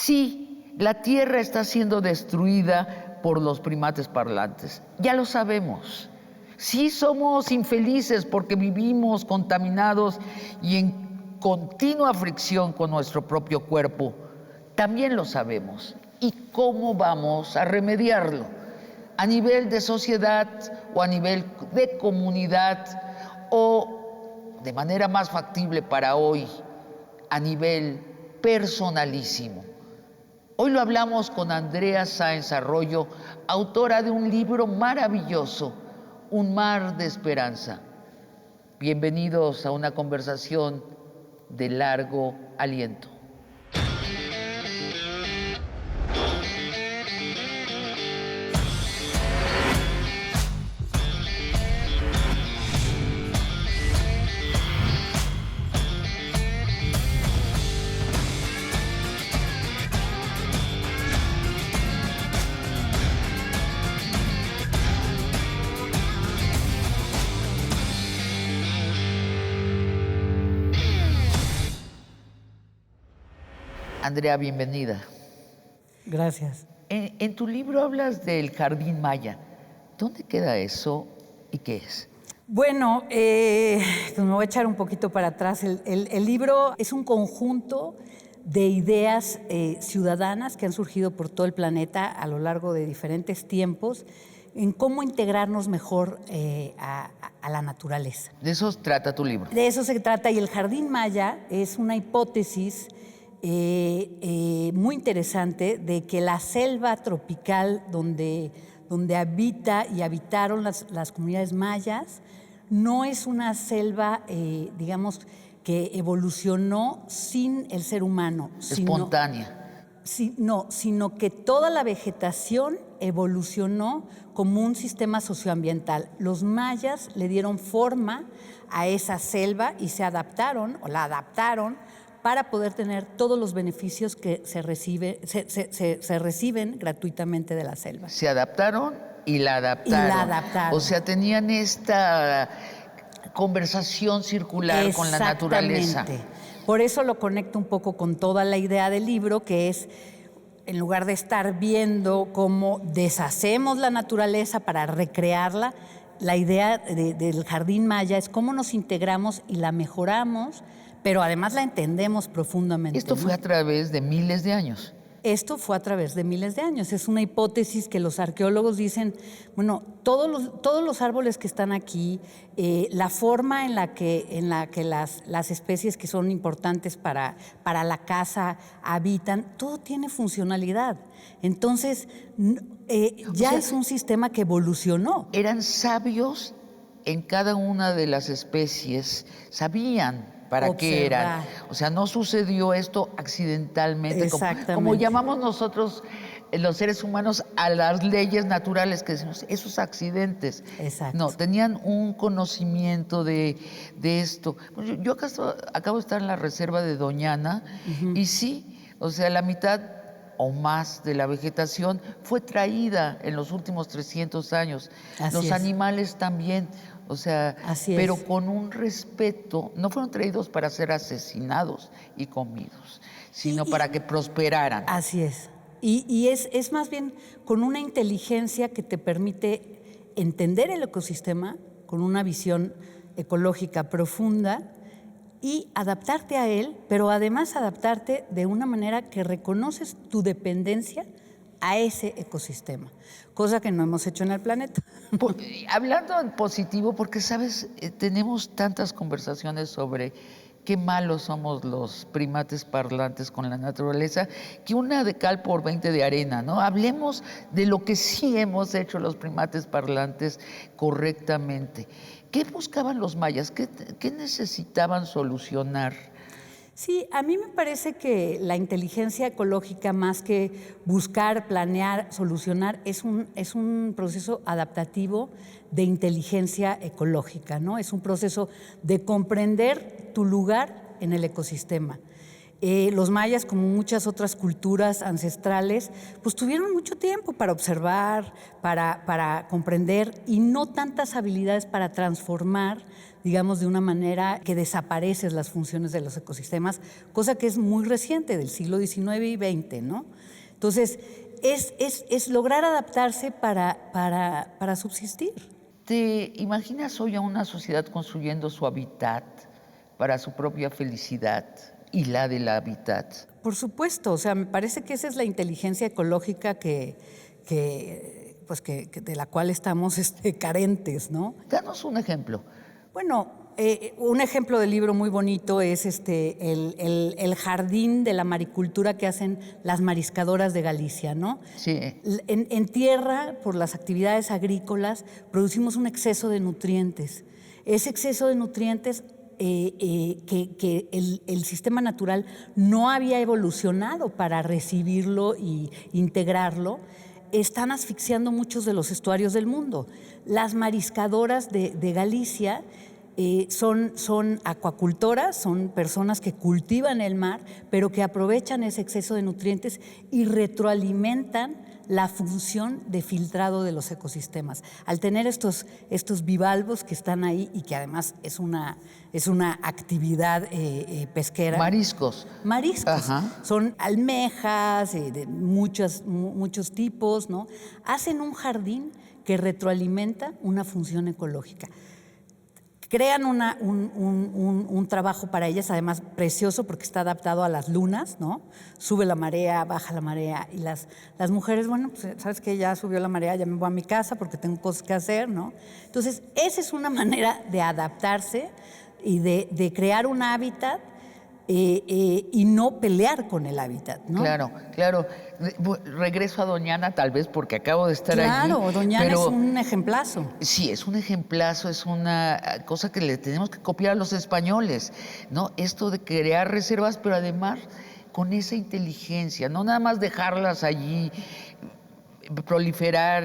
Sí, la Tierra está siendo destruida por los primates parlantes. Ya lo sabemos. Sí somos infelices porque vivimos contaminados y en continua fricción con nuestro propio cuerpo. También lo sabemos. ¿Y cómo vamos a remediarlo? ¿A nivel de sociedad o a nivel de comunidad o de manera más factible para hoy, a nivel personalísimo? Hoy lo hablamos con Andrea Sáenz Arroyo, autora de un libro maravilloso, Un mar de esperanza. Bienvenidos a una conversación de largo aliento. Andrea, bienvenida. Gracias. En tu libro hablas del Jardín Maya. ¿Dónde queda eso y qué es? Bueno, pues me voy a echar un poquito para atrás. El libro es un conjunto de ideas ciudadanas que han surgido por todo el planeta a lo largo de diferentes tiempos en cómo integrarnos mejor a la naturaleza. De eso trata tu libro. De eso se trata, y el Jardín Maya es una hipótesis muy interesante de que la selva tropical donde habita y habitaron las comunidades mayas no es una selva, digamos, que evolucionó sin el ser humano. Espontánea. Sino que toda la vegetación evolucionó como un sistema socioambiental. Los mayas le dieron forma a esa selva y se adaptaron, o la adaptaron, para poder tener todos los beneficios que se reciben gratuitamente de la selva. Se adaptaron y la adaptaron. O sea, tenían esta conversación circular con la naturaleza. Por eso lo conecto un poco con toda la idea del libro, que es, en lugar de estar viendo cómo deshacemos la naturaleza para recrearla, la idea del Jardín Maya es cómo nos integramos y la mejoramos, pero además la entendemos profundamente. Esto fue a través de miles de años. Esto fue a través de miles de años. Es una hipótesis que los arqueólogos dicen, bueno, todos los árboles que están aquí, la forma en la que las especies que son importantes para la caza habitan, todo tiene funcionalidad. Entonces, ya es un sistema que evolucionó. Eran sabios en cada una de las especies, sabían para qué eran. O sea, no sucedió esto accidentalmente, como llamamos nosotros los seres humanos a las leyes naturales, que decimos, esos accidentes. Exacto. No, tenían un conocimiento de esto. Yo acabo de estar en la reserva de Doñana, y sí, o sea, la mitad o más de la vegetación fue traída en los últimos 300 años. Los animales también. O sea, pero con un respeto, no fueron traídos para ser asesinados y comidos, sino para que prosperaran. Así es. Y es más bien con una inteligencia que te permite entender el ecosistema con una visión ecológica profunda y adaptarte a él, pero además adaptarte de una manera que reconoces tu dependencia a ese ecosistema, cosa que no hemos hecho en el planeta. Hablando en positivo, porque, ¿sabes? Tenemos tantas conversaciones sobre qué malos somos los primates parlantes con la naturaleza, que una de cal por 20 de arena, ¿no? Hablemos de lo que sí hemos hecho los primates parlantes correctamente. ¿Qué buscaban los mayas? ¿Qué necesitaban solucionar? Sí, a mí me parece que la inteligencia ecológica, más que buscar, planear, solucionar, es un proceso adaptativo de inteligencia ecológica, ¿no? Es un proceso de comprender tu lugar en el ecosistema. Los mayas, como muchas otras culturas ancestrales, pues tuvieron mucho tiempo para observar, para comprender y no tantas habilidades para transformar, digamos, de una manera que desaparecen las funciones de los ecosistemas, cosa que es muy reciente, del siglo XIX y XX, ¿no? Entonces, es lograr adaptarse para subsistir. ¿Te imaginas hoy a una sociedad construyendo su hábitat para su propia felicidad y la del hábitat? Por supuesto, o sea, me parece que esa es la inteligencia ecológica que de la cual estamos carentes, ¿no? Danos un ejemplo. Bueno, un ejemplo del libro muy bonito es el jardín de la maricultura que hacen las mariscadoras de Galicia, ¿no? Sí. En tierra, por las actividades agrícolas, producimos un exceso de nutrientes. Ese exceso de nutrientes que el sistema natural no había evolucionado para recibirlo e integrarlo, están asfixiando muchos de los estuarios del mundo. Las mariscadoras de Galicia son acuacultoras, son personas que cultivan el mar, pero que aprovechan ese exceso de nutrientes y retroalimentan la función de filtrado de los ecosistemas. Al tener estos bivalvos que están ahí y que además es una actividad pesquera. Mariscos. Mariscos. Ajá. Son almejas de muchos tipos, ¿no? Hacen un jardín que retroalimenta una función ecológica. Crean un trabajo para ellas, además precioso porque está adaptado a las lunas, ¿no? Sube la marea, baja la marea y las mujeres, bueno, pues sabes que ya subió la marea, ya me voy a mi casa porque tengo cosas que hacer, ¿no? Entonces, esa es una manera de adaptarse y de crear un hábitat y no pelear con el hábitat, ¿no? Claro, claro. Regreso a Doñana tal vez porque acabo de estar allí. Claro, Doñana es un ejemplazo. Sí, es un ejemplazo, es una cosa que le tenemos que copiar a los españoles, ¿no? Esto de crear reservas, pero además con esa inteligencia, no nada más dejarlas allí proliferar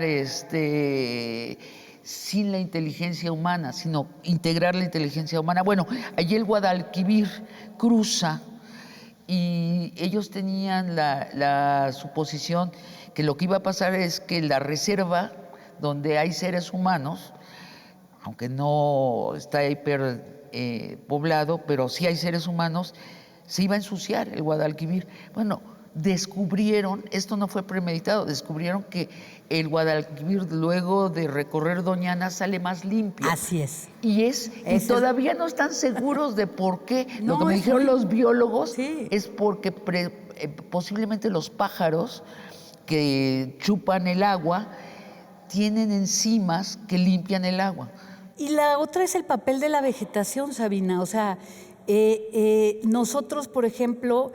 sin la inteligencia humana, sino integrar la inteligencia humana. Bueno, allí el Guadalquivir cruza y ellos tenían la suposición que lo que iba a pasar es que la reserva donde hay seres humanos, aunque no está hiper poblado, pero sí hay seres humanos, se iba a ensuciar el Guadalquivir. Bueno, descubrieron, esto no fue premeditado, descubrieron que el Guadalquivir luego de recorrer Doñana sale más limpio. Así es. Y todavía no están seguros de por qué. Lo que me dijeron los biólogos es porque posiblemente los pájaros que chupan el agua tienen enzimas que limpian el agua. Y la otra es el papel de la vegetación, Sabina. O sea, nosotros, por ejemplo,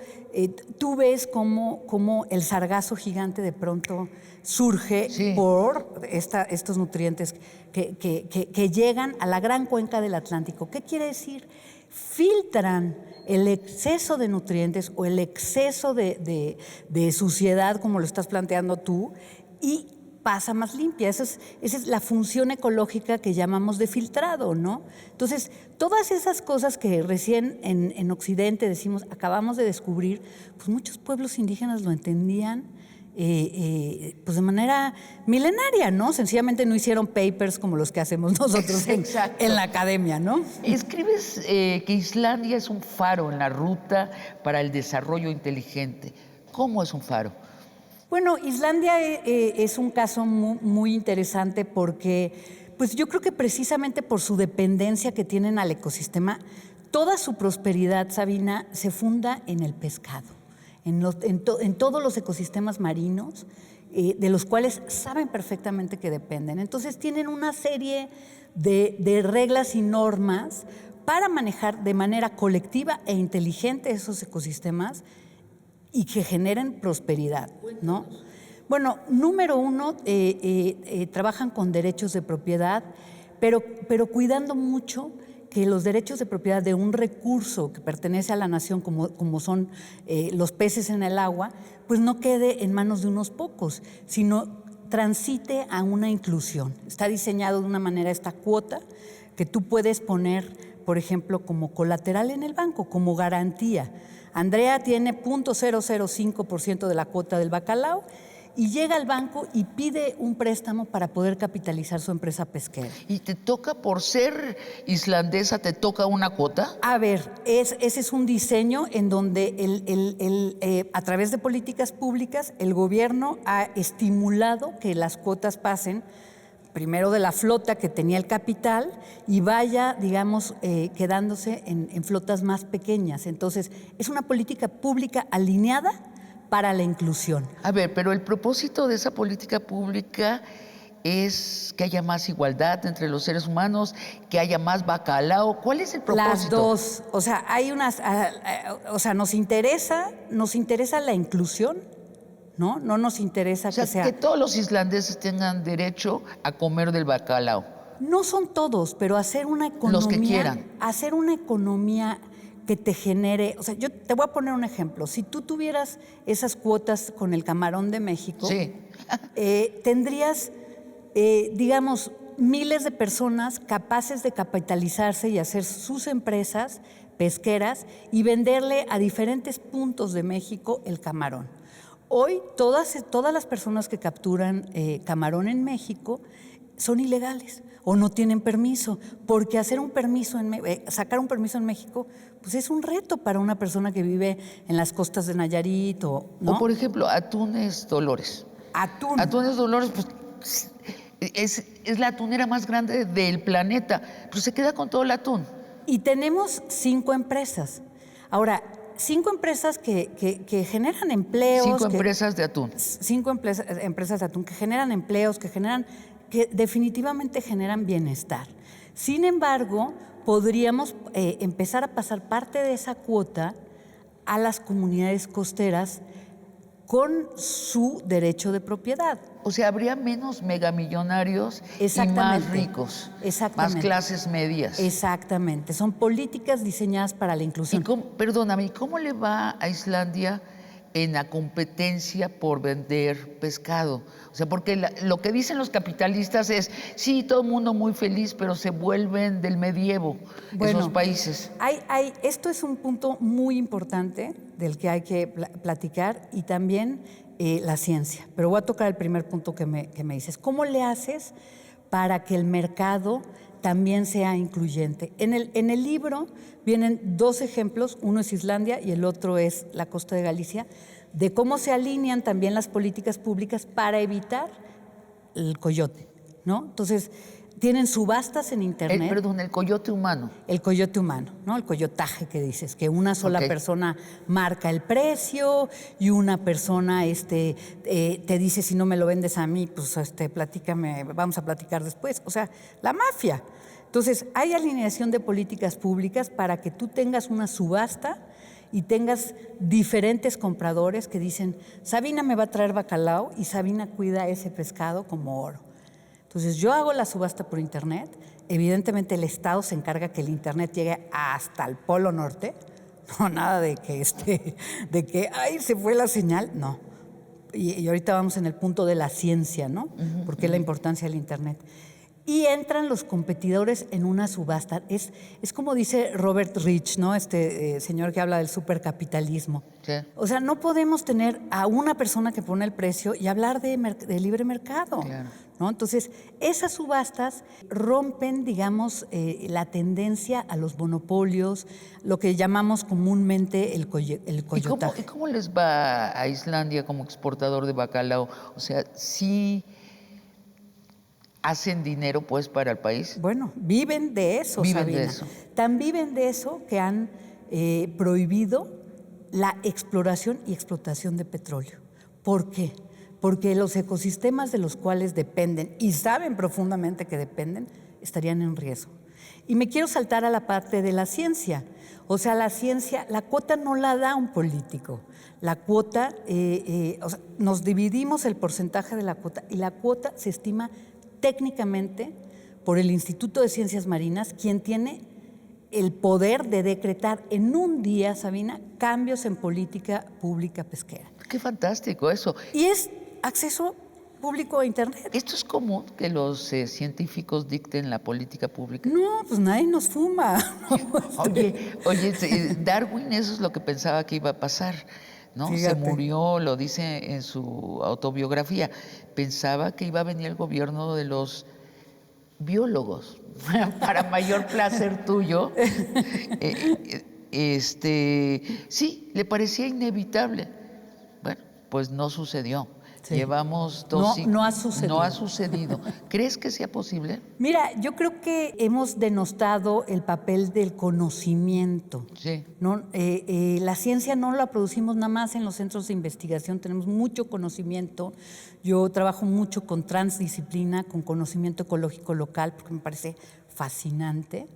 tú ves cómo el sargazo gigante de pronto surge por estos nutrientes que llegan a la gran cuenca del Atlántico. ¿Qué quiere decir? Filtran el exceso de nutrientes o el exceso de suciedad, como lo estás planteando tú, y pasa más limpia. Esa es la función ecológica que llamamos de filtrado, ¿no? Entonces, todas esas cosas que recién en Occidente decimos, acabamos de descubrir, pues muchos pueblos indígenas lo entendían pues de manera milenaria, ¿no? Sencillamente no hicieron papers como los que hacemos nosotros en la academia, ¿no? Escribes que Islandia es un faro en la ruta para el desarrollo inteligente. ¿Cómo es un faro? Bueno, Islandia es un caso muy interesante porque, pues yo creo que precisamente por su dependencia que tienen al ecosistema, toda su prosperidad, Sabina, se funda en el pescado, en todos los ecosistemas marinos, de los cuales saben perfectamente que dependen. Entonces tienen una serie de reglas y normas para manejar de manera colectiva e inteligente esos ecosistemas y que generen prosperidad, ¿no? Bueno, número uno, trabajan con derechos de propiedad, pero cuidando mucho que los derechos de propiedad de un recurso que pertenece a la nación, como son los peces en el agua, pues no quede en manos de unos pocos, sino transite a una inclusión. Está diseñado de una manera esta cuota que tú puedes poner, por ejemplo, como colateral en el banco, como garantía. Andrea tiene 0.005% de la cuota del bacalao y llega al banco y pide un préstamo para poder capitalizar su empresa pesquera. ¿Y te toca, por ser islandesa, te toca una cuota? A ver, ese es un diseño en donde a través de políticas públicas el gobierno ha estimulado que las cuotas pasen primero de la flota que tenía el capital y vaya, digamos, quedándose en flotas más pequeñas. Entonces, es una política pública alineada para la inclusión. A ver, pero el propósito de esa política pública es que haya más igualdad entre los seres humanos, que haya más bacalao. ¿Cuál es el propósito? Las dos. O sea, hay unas, o sea, nos interesa la inclusión, ¿no? No nos interesa que sea... que todos los islandeses tengan derecho a comer del bacalao. No son todos, pero hacer una economía... Los que quieran. Hacer una economía que te genere... O sea, yo te voy a poner un ejemplo. Si tú tuvieras esas cuotas con el camarón de México, sí. Tendrías, digamos, miles de personas capaces de capitalizarse y hacer sus empresas pesqueras y venderle a diferentes puntos de México el camarón. Hoy todas las personas que capturan camarón en México son ilegales o no tienen permiso, porque sacar un permiso en México pues es un reto para una persona que vive en las costas de Nayarit ¿no? O por ejemplo, Atunes Dolores. Atunes Dolores, pues es la atunera más grande del planeta, pues se queda con todo el atún. Y tenemos 5 empresas. Ahora, 5 empresas que generan empleos. 5 empresas de atún. 5 empresas de atún que generan empleos, que definitivamente generan bienestar. Sin embargo, podríamos empezar a pasar parte de esa cuota a las comunidades costeras con su derecho de propiedad. O sea, habría menos megamillonarios y más ricos, más clases medias. Exactamente, son políticas diseñadas para la inclusión. Perdóname, ¿y cómo le va a Islandia en la competencia por vender pescado? O sea, porque lo que dicen los capitalistas es, sí, todo el mundo muy feliz, pero se vuelven del medievo esos países. Esto es un punto muy importante del que hay que platicar y también la ciencia. Pero voy a tocar el primer punto que me dices. ¿Cómo le haces para que el mercado también sea incluyente? En el libro vienen 2 ejemplos, uno es Islandia y el otro es la costa de Galicia, de cómo se alinean también las políticas públicas para evitar el coyote, ¿no? Entonces, tienen subastas en internet. El coyote humano. El coyote humano, ¿no? El coyotaje que dices, que una sola persona marca el precio y una persona te dice, si no me lo vendes a mí, pues platícame, vamos a platicar después. O sea, la mafia. Entonces, hay alineación de políticas públicas para que tú tengas una subasta y tengas diferentes compradores que dicen, Sabina me va a traer bacalao y Sabina cuida ese pescado como oro. Entonces, yo hago la subasta por internet. Evidentemente, el Estado se encarga que el internet llegue hasta el Polo Norte. No, nada de que ¡ay, se fue la señal! No. Y ahorita vamos en el punto de la ciencia, ¿no? Porque es la importancia del internet. Y entran los competidores en una subasta. Es como dice Robert Rich, ¿no? Señor que habla del supercapitalismo. Sí. O sea, no podemos tener a una persona que pone el precio y hablar de libre mercado. Claro. ¿No? Entonces, esas subastas rompen, digamos, la tendencia a los monopolios, lo que llamamos comúnmente el coyotaje. ¿Y cómo les va a Islandia como exportador de bacalao? O sea, ¿sí hacen dinero, pues, para el país? Bueno, viven de eso, Viven Sabina. de eso. Tan viven de eso que han prohibido la exploración y explotación de petróleo. ¿Por qué? Porque los ecosistemas de los cuales dependen, y saben profundamente que dependen, estarían en riesgo. Y me quiero saltar a la parte de la ciencia. O sea, la ciencia, la cuota no la da un político. La cuota, o sea, nos dividimos el porcentaje de la cuota y la cuota se estima técnicamente por el Instituto de Ciencias Marinas, quien tiene el poder de decretar en un día, Sabina, cambios en política pública pesquera. Qué fantástico eso. Y es acceso público a Internet. ¿Esto es común que los científicos dicten la política pública? No, pues nadie nos fuma. Oye, Darwin eso es lo que pensaba que iba a pasar, ¿no? Fíjate. Se murió, lo dice en su autobiografía, pensaba que iba a venir el gobierno de los biólogos, para mayor placer tuyo. Sí, le parecía inevitable. Bueno, pues no sucedió. Sí. Llevamos No ha sucedido. No ha sucedido. ¿Crees que sea posible? Mira, yo creo que hemos denostado el papel del conocimiento. Sí. ¿No? La ciencia no la producimos nada más en los centros de investigación, tenemos mucho conocimiento. Yo trabajo mucho con transdisciplina, con conocimiento ecológico local, porque me parece fascinante.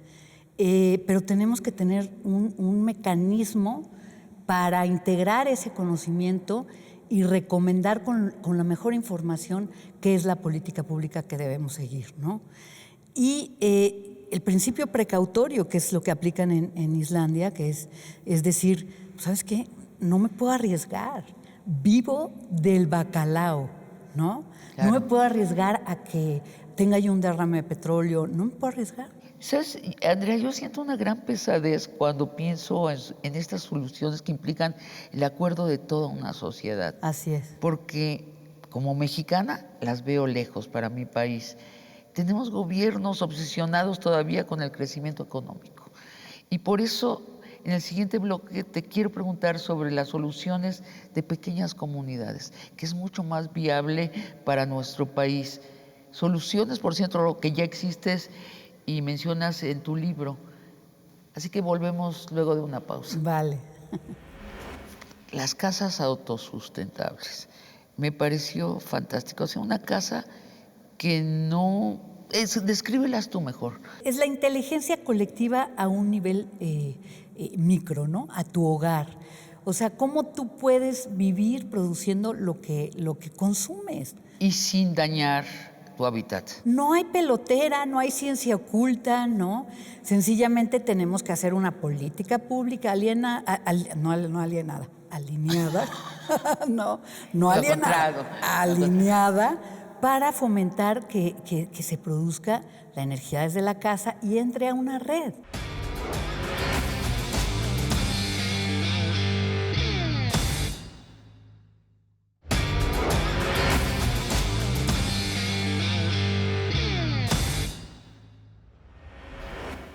Pero tenemos que tener un mecanismo para integrar ese conocimiento y recomendar con la mejor información qué es la política pública que debemos seguir, ¿no? Y el principio precautorio, que es lo que aplican en Islandia, que es decir, ¿sabes qué? No me puedo arriesgar, vivo del bacalao, ¿no? Claro. No me puedo arriesgar a que tenga yo un derrame de petróleo, no me puedo arriesgar. ¿Sabes, Andrea? Yo siento una gran pesadez cuando pienso en estas soluciones que implican el acuerdo de toda una sociedad. Así es. Porque como mexicana las veo lejos para mi país. Tenemos gobiernos obsesionados todavía con el crecimiento económico. Y por eso, en el siguiente bloque, te quiero preguntar sobre las soluciones de pequeñas comunidades, que es mucho más viable para nuestro país. Soluciones, por cierto, que ya existes y mencionas en tu libro. Así que volvemos luego de una pausa. Vale. Las casas autosustentables. Me pareció fantástico. O sea, una casa que no... descríbelas tú mejor. Es la inteligencia colectiva a un nivel micro, ¿no? A tu hogar. O sea, cómo tú puedes vivir produciendo lo que consumes. Y sin dañar tu hábitat. No hay pelotera, no hay ciencia oculta, ¿no? Sencillamente tenemos que hacer una política pública alienada, alineada, no alienada, alineada para fomentar que se produzca la energía desde la casa y entre a una red.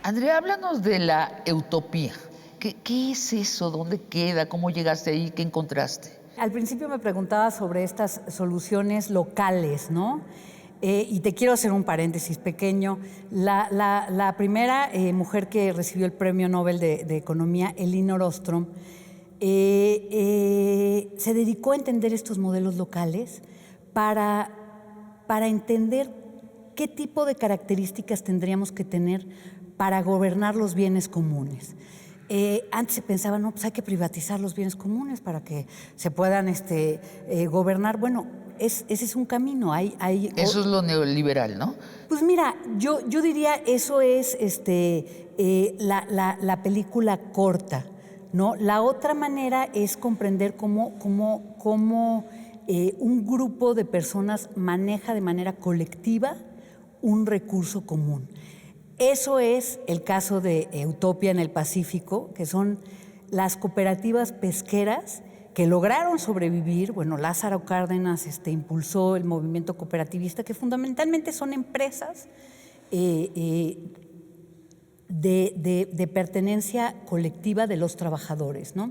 Andrea, háblanos de la utopía. ¿Qué es eso? ¿Dónde queda? ¿Cómo llegaste ahí? ¿Qué encontraste? Al principio me preguntaba sobre estas soluciones locales, ¿no? Y te quiero hacer un paréntesis pequeño. La primera mujer que recibió el Premio Nobel de Economía, Elinor Ostrom, se dedicó a entender estos modelos locales para entender qué tipo de características tendríamos que tener para gobernar los bienes comunes. Antes se pensaba, no, pues hay que privatizar los bienes comunes para que se puedan gobernar. Bueno, ese es un camino. Eso es lo neoliberal, ¿no? Pues mira, yo diría eso es la película corta, ¿no? La otra manera es comprender cómo un grupo de personas maneja de manera colectiva un recurso común. Eso es el caso de Utopia en el Pacífico, que son las cooperativas pesqueras que lograron sobrevivir. Bueno, Lázaro Cárdenas impulsó el movimiento cooperativista, que fundamentalmente son empresas de pertenencia colectiva de los trabajadores, ¿no?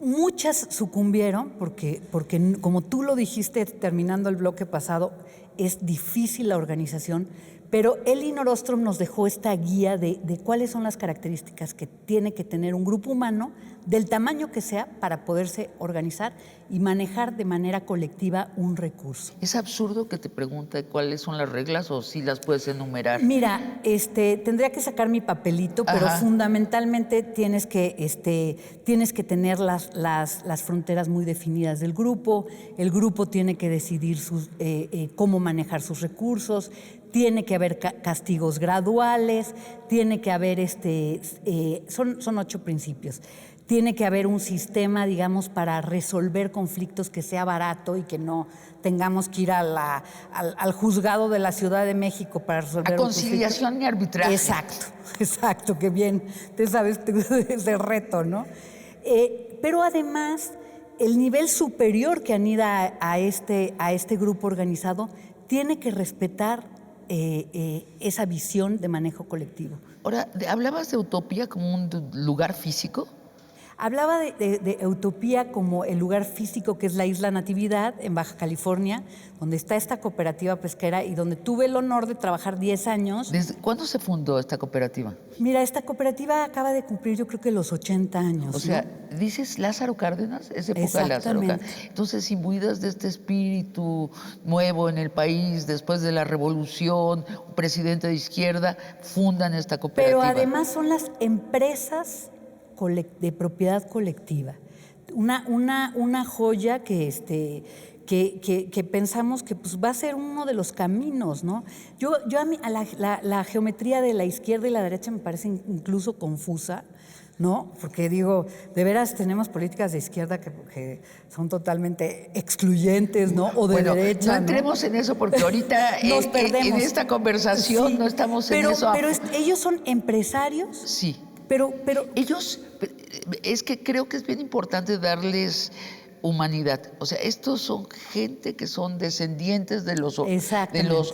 Muchas sucumbieron porque, como tú lo dijiste terminando el bloque pasado, es difícil la organización, pero Elinor Ostrom nos dejó esta guía de cuáles son las características que tiene que tener un grupo humano, del tamaño que sea, para poderse organizar y manejar de manera colectiva un recurso. Es absurdo que te pregunte cuáles son las reglas o si las puedes enumerar. Mira, tendría que sacar mi papelito, pero fundamentalmente tienes que tener las fronteras muy definidas del grupo. El grupo tiene que decidir cómo manejar sus recursos. Tiene que haber castigos graduales, tiene que haber, son 8 principios. tiene que haber un sistema, digamos, para resolver conflictos que sea barato y que no tengamos que ir al juzgado de la Ciudad de México para resolver A conciliación y arbitraje. Exacto, qué bien, te sabes ese reto, ¿no? Pero además, el nivel superior que anida a este grupo organizado tiene que respetar esa visión de manejo colectivo. Ahora, ¿hablabas de utopía como un lugar físico? Hablaba de Utopía como el lugar físico que es la Isla Natividad, en Baja California, donde está esta cooperativa pesquera y donde tuve el honor de trabajar 10 años. ¿Desde cuándo se fundó esta cooperativa? Mira, esta cooperativa acaba de cumplir yo creo que los 80 años. O sea, ¿no? dices Lázaro Cárdenas, es época de Lázaro Cárdenas. Entonces, imbuidas de este espíritu nuevo en el país, después de la revolución, un presidente de izquierda, fundan esta cooperativa. Pero además son las empresas de propiedad colectiva. Una joya que pensamos que pues, va a ser uno de los caminos, ¿no? La geometría de la izquierda y la derecha me parece incluso confusa, ¿no? Porque digo, de veras tenemos políticas de izquierda que son totalmente excluyentes, ¿no? O de derecha. No entremos en eso porque ahorita nos perdemos. En esta conversación no estamos en eso. Pero ellos son empresarios. Sí. Pero ellos, es que creo que es bien importante darles humanidad. O sea, estos son gente que son descendientes de los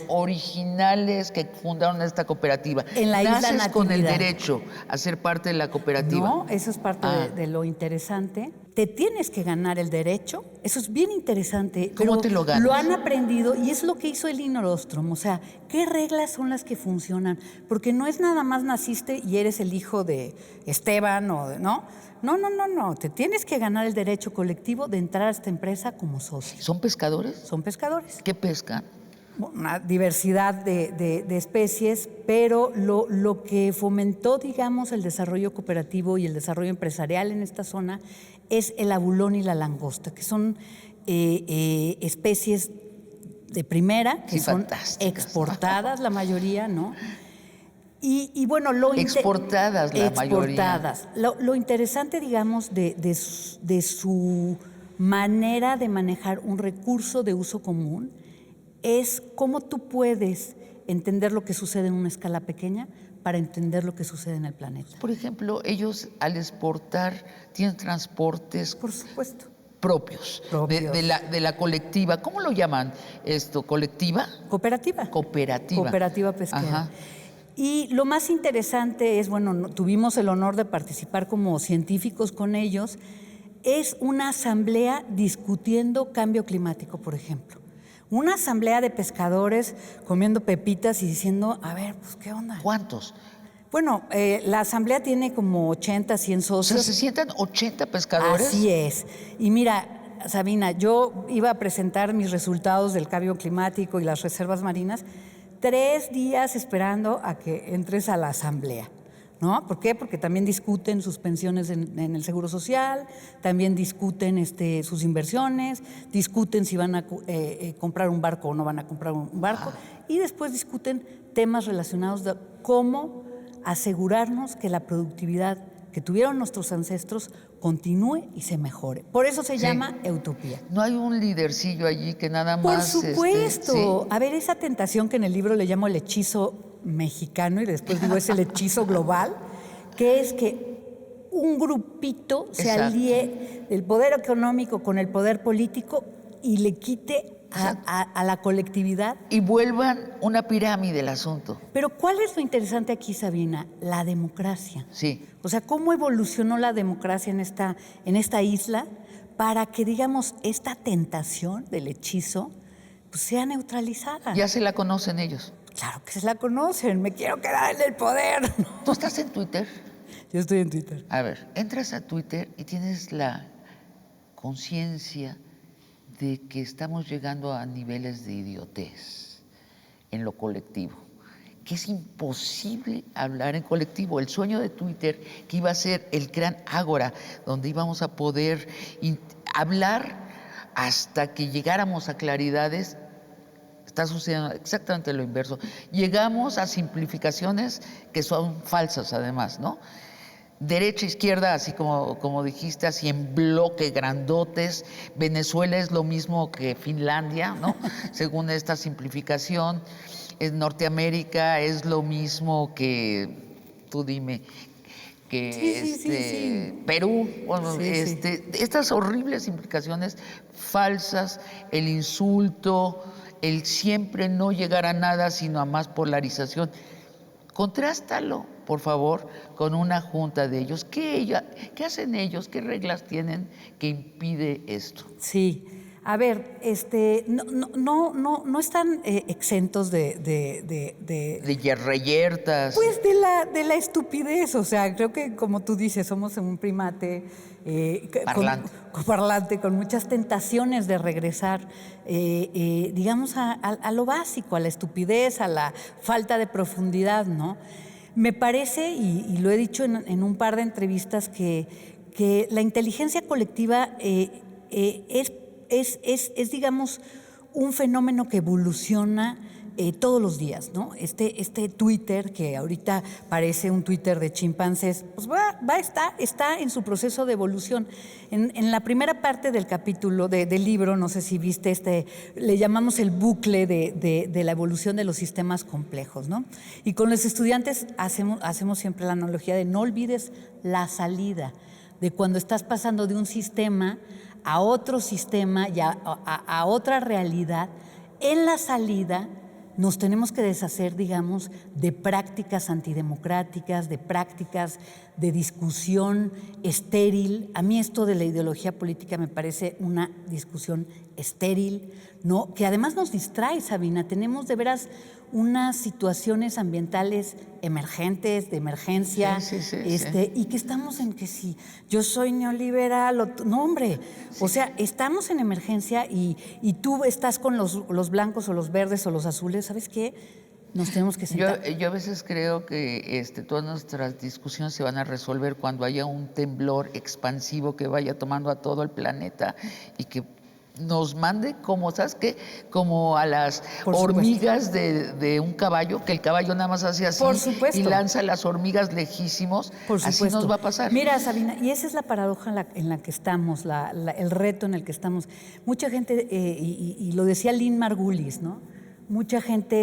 originales que fundaron esta cooperativa. En la Isla Natividad. Con el derecho a ser parte de la cooperativa. No, eso es parte de lo interesante. Te tienes que ganar el derecho. Eso es bien interesante. ¿Cómo te lo ganas? Lo han aprendido y es lo que hizo el Nostrum. O sea, ¿qué reglas son las que funcionan? Porque no es nada más naciste y eres el hijo de Esteban o de, ¿no? No. Te tienes que ganar el derecho colectivo de entrar a esta empresa como socio. ¿Son pescadores? Son pescadores. ¿Qué pescan? Una diversidad de especies, pero lo que fomentó, digamos, el desarrollo cooperativo y el desarrollo empresarial en esta zona es el abulón y la langosta, que son especies de primera, que son exportadas la mayoría, ¿no? Y bueno, exportadas la mayoría. Lo interesante, digamos, de su manera de manejar un recurso de uso común es cómo tú puedes entender lo que sucede en una escala pequeña para entender lo que sucede en el planeta. Por ejemplo, ellos al exportar tienen transportes, por supuesto, propios. De la colectiva. ¿Cómo lo llaman esto? ¿Colectiva? Cooperativa. Cooperativa pesquera. Ajá. Y lo más interesante es, bueno, tuvimos el honor de participar como científicos con ellos, es una asamblea discutiendo cambio climático, por ejemplo. Una asamblea de pescadores comiendo pepitas y diciendo, a ver, pues, ¿qué onda? ¿Cuántos? Bueno, la asamblea tiene como 80, 100 socios. O sea, ¿se sientan 80 pescadores? Así es. Y mira, Sabina, yo iba a presentar mis resultados del cambio climático y las reservas marinas 3 días esperando a que entres a la asamblea. ¿No? ¿Por qué? Porque también discuten sus pensiones en el Seguro Social, también discuten sus inversiones, discuten si van a comprar un barco o no van a comprar un barco, y después discuten temas relacionados de cómo asegurarnos que la productividad que tuvieron nuestros ancestros continúe y se mejore. Por eso se llama Utopía. ¿No hay un lidercillo allí que nada más... Por supuesto. A ver, esa tentación que en el libro le llamo el hechizo mexicano y después digo es el hechizo global, que es que un grupito se alíe el poder económico con el poder político y le quite a la colectividad. Y vuelvan una pirámide el asunto. Pero ¿cuál es lo interesante aquí, Sabina? La democracia. Sí. O sea, ¿cómo evolucionó la democracia en esta isla para que, digamos, esta tentación del hechizo pues, sea neutralizada? ¿Ya se la conocen ellos? Claro que se la conocen. Me quiero quedar en el poder. ¿Tú estás en Twitter? Yo estoy en Twitter. A ver, entras a Twitter y tienes la conciencia de que estamos llegando a niveles de idiotez en lo colectivo, que es imposible hablar en colectivo. El sueño de Twitter, que iba a ser el gran ágora, donde íbamos a poder hablar hasta que llegáramos a claridades, está sucediendo exactamente lo inverso. Llegamos a simplificaciones que son falsas además, ¿no? derecha, izquierda, así como dijiste, así en bloque, grandotes. Venezuela es lo mismo que Finlandia, ¿no? Según esta simplificación. En Norteamérica es lo mismo que, tú dime, que Sí. Perú, bueno, Sí. estas horribles implicaciones falsas, el insulto, el siempre no llegar a nada, sino a más polarización. Contrástalo, por favor, con una junta de ellos. ¿Qué hacen ellos? ¿Qué reglas tienen que impide esto? Sí. A ver, no están exentos De reyertas, pues de la estupidez. O sea, creo que como tú dices, somos un primate parlante. con parlante, con muchas tentaciones de regresar, digamos, a lo básico, a la estupidez, a la falta de profundidad, ¿no? Me parece, y lo he dicho en un par de entrevistas, que la inteligencia colectiva es, digamos, un fenómeno que evoluciona todos los días, ¿no? Este Twitter, que ahorita parece un Twitter de chimpancés, pues está en su proceso de evolución. En la primera parte del capítulo del libro, no sé si viste, le llamamos el bucle de la evolución de los sistemas complejos, ¿no? Y con los estudiantes hacemos siempre la analogía de no olvides la salida, de cuando estás pasando de un sistema a otro sistema y a otra realidad. En la salida nos tenemos que deshacer, digamos, de prácticas antidemocráticas, de prácticas de discusión estéril. A mí esto de la ideología política me parece una discusión estéril, ¿no? Que además nos distrae, Sabina. Tenemos de veras unas situaciones ambientales emergentes, de emergencia, Sí. y que estamos en que si yo soy neoliberal, no, hombre, o sea, estamos en emergencia y tú estás con los blancos o los verdes o los azules, ¿sabes qué? Nos tenemos que sentar. Yo a veces creo que todas nuestras discusiones se van a resolver cuando haya un temblor expansivo que vaya tomando a todo el planeta y que nos mande como, ¿sabes qué? Como a las hormigas de un caballo, que el caballo nada más hace así y lanza las hormigas lejísimos. Por supuesto. Así nos va a pasar. Mira, Sabina, y esa es la paradoja en la que estamos, el reto en el que estamos. Mucha gente, y lo decía Lynn Margulis, ¿no? Mucha gente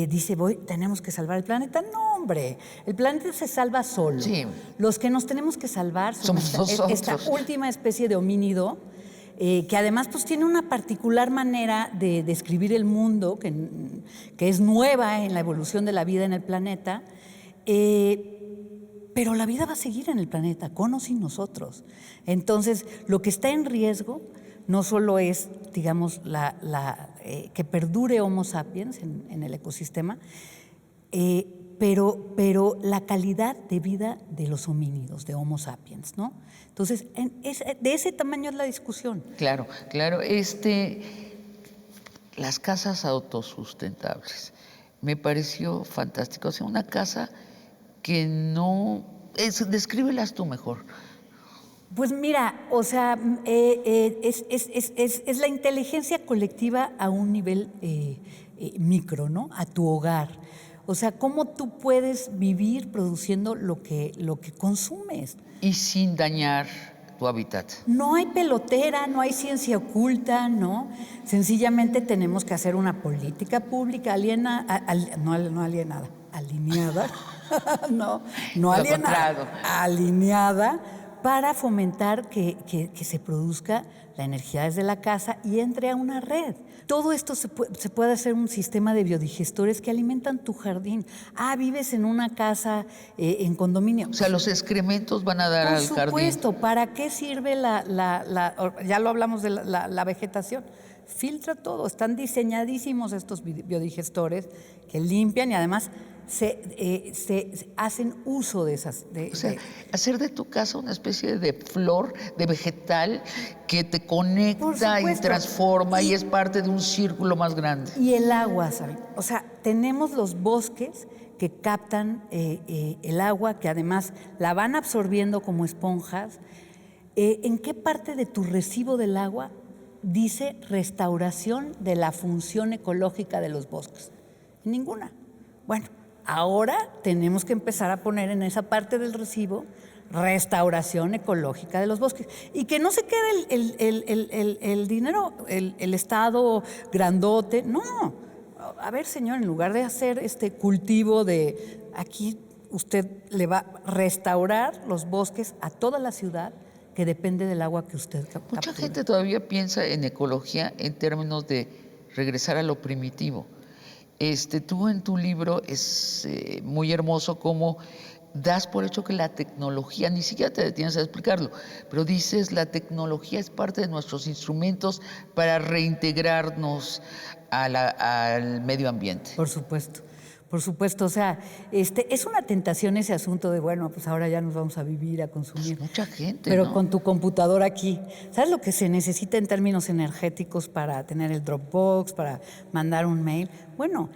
dice, tenemos que salvar el planeta. No, hombre, el planeta se salva solo. Sí. Los que nos tenemos que salvar somos esta última especie de homínido, que además pues tiene una particular manera de describir el mundo, que es nueva en la evolución de la vida en el planeta, pero la vida va a seguir en el planeta, con o sin nosotros. Entonces, lo que está en riesgo no solo es, digamos, que perdure Homo sapiens en el ecosistema, pero la calidad de vida de los homínidos, de Homo sapiens, ¿no? Entonces, de ese tamaño es la discusión. Claro. Las casas autosustentables. Me pareció fantástico. O sea, una casa que no... descríbelas tú mejor. Pues mira, o sea, es la inteligencia colectiva a un nivel micro, ¿no? A tu hogar. O sea, cómo tú puedes vivir produciendo lo que consumes. Y sin dañar tu hábitat. No hay pelotera, no hay ciencia oculta, ¿no? Sencillamente tenemos que hacer una política pública alineada, alineada para fomentar que se produzca la energía desde la casa y entre a una red. Todo esto se puede hacer un sistema de biodigestores que alimentan tu jardín. Vives en una casa en condominio. O sea, los excrementos van a dar al jardín. Por supuesto, ¿para qué sirve ya lo hablamos de la vegetación? Filtra todo, están diseñadísimos estos biodigestores que limpian y además se hacen uso de esas. Hacer de tu casa una especie de flor, de vegetal, que te conecta y transforma y es parte de un círculo más grande. Y el agua, ¿saben? O sea, tenemos los bosques que captan el agua, que además la van absorbiendo como esponjas. ¿En qué parte de tu recibo del agua dice restauración de la función ecológica de los bosques? Ninguna. Bueno, Ahora tenemos que empezar a poner en esa parte del recibo restauración ecológica de los bosques. Y que no se quede el dinero, el Estado grandote. No. A ver, señor, en lugar de hacer este cultivo de aquí, usted le va a restaurar los bosques a toda la ciudad que depende del agua que usted captura. Mucha gente todavía piensa en ecología en términos de regresar a lo primitivo. Tú en tu libro es muy hermoso cómo das por hecho que la tecnología, ni siquiera te detienes a explicarlo, pero dices la tecnología es parte de nuestros instrumentos para reintegrarnos al medio ambiente. Por supuesto, o sea, es una tentación ese asunto de, bueno, pues ahora ya nos vamos a vivir, a consumir. Pues mucha gente, pero ¿no? Con tu computadora aquí. ¿Sabes lo que se necesita en términos energéticos para tener el Dropbox, para mandar un mail? Bueno,